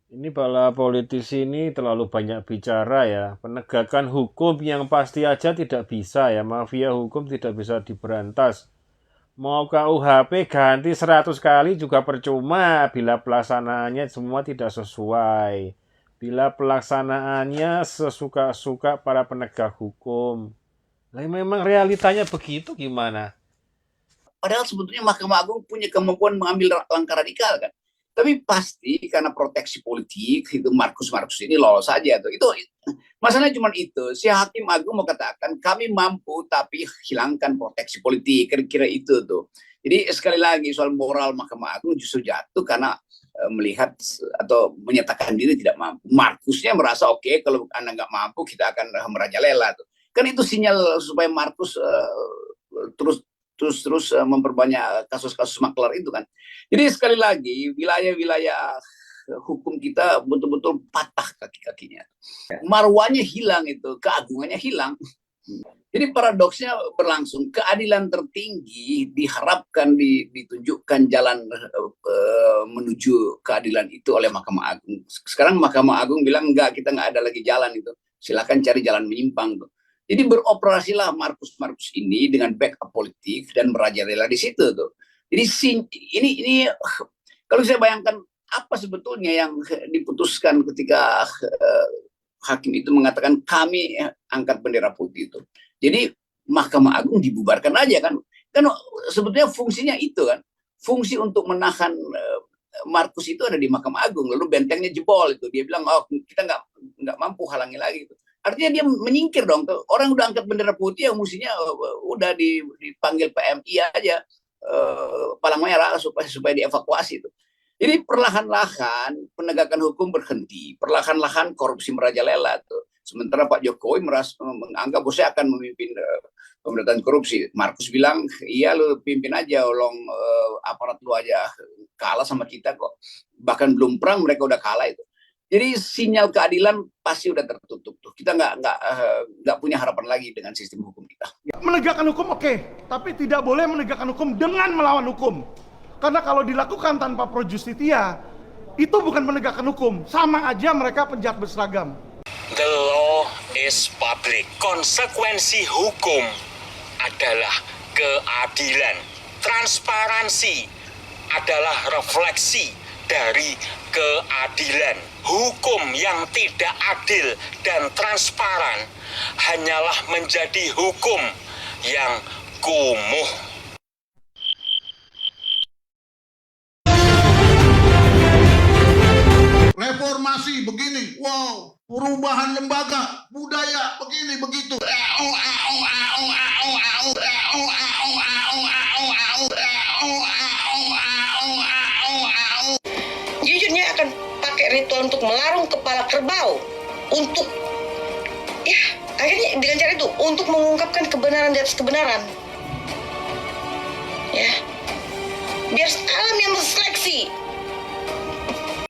Ini para politisi ini terlalu banyak bicara ya. Penegakan hukum yang pasti aja tidak bisa ya. Mafia hukum tidak bisa diberantas. Mau KUHP ganti 100 kali juga percuma bila pelaksanaannya semua tidak sesuai. Bila pelaksanaannya sesuka-suka para penegak hukum. Lah memang realitanya begitu gimana? Padahal sebetulnya Mahkamah Agung punya kemampuan mengambil langkah radikal kan. Tapi pasti karena proteksi politik itu Markus ini lolos saja tuh. Itu masalahnya cuma itu. Si Hakim Agung mau katakan kami mampu tapi hilangkan proteksi politik, kira-kira itu tuh. Jadi sekali lagi soal moral Mahkamah Agung justru jatuh karena melihat atau menyatakan diri tidak mampu. Markusnya merasa oke, kalau Anda nggak mampu kita akan merajalela tuh. Kan itu sinyal supaya Markus terus terus memperbanyak kasus-kasus maklar itu kan. Jadi sekali lagi wilayah-wilayah hukum kita betul-betul patah kaki-kakinya. Marwahnya hilang itu, keagungannya hilang. Jadi paradoksnya berlangsung, keadilan tertinggi diharapkan ditunjukkan jalan menuju keadilan itu oleh Mahkamah Agung. Sekarang Mahkamah Agung bilang enggak, kita nggak ada lagi jalan itu. Silakan cari jalan menyimpang tuh. Jadi beroperasilah Markus ini dengan backup politik dan merajalela di situ tuh. Jadi ini kalau saya bayangkan apa sebetulnya yang diputuskan ketika hakim itu mengatakan kami angkat bendera putih itu. Jadi Mahkamah Agung dibubarkan aja kan. Kan sebetulnya fungsinya itu kan. Fungsi untuk menahan Markus itu ada di Mahkamah Agung. Lalu bentengnya jebol itu. Dia bilang oh kita nggak mampu halangi lagi itu. Artinya dia menyingkir dong. Orang udah angkat bendera putih yang mestinya udah dipanggil PMI aja palang merah supaya dievakuasi itu. Jadi perlahan-lahan penegakan hukum berhenti, perlahan-lahan korupsi merajalela tuh. Sementara Pak Jokowi menganggap bahwa saya akan memimpin pemberantasan korupsi. Markus bilang, iya lu pimpin aja, aparat lu aja kalah sama kita kok. Bahkan belum perang mereka udah kalah itu. Jadi sinyal keadilan pasti udah tertutup tuh. Kita nggak punya harapan lagi dengan sistem hukum kita. Menegakkan hukum oke, tapi tidak boleh menegakkan hukum dengan melawan hukum. Karena kalau dilakukan tanpa pro justia, itu bukan menegakkan hukum. Sama aja mereka penjahat berseragam. The law is public. Konsekuensi hukum adalah keadilan. Transparansi adalah refleksi dari keadilan. Hukum yang tidak adil dan transparan hanyalah menjadi hukum yang kumuh. Reformasi begini, wow, perubahan lembaga, budaya begini begitu. Jujurnya akan pakai ritual untuk melarung kepala kerbau, untuk ya akhirnya dengan cara itu untuk mengungkapkan kebenaran di atas kebenaran, ya biar alam yang menseleksi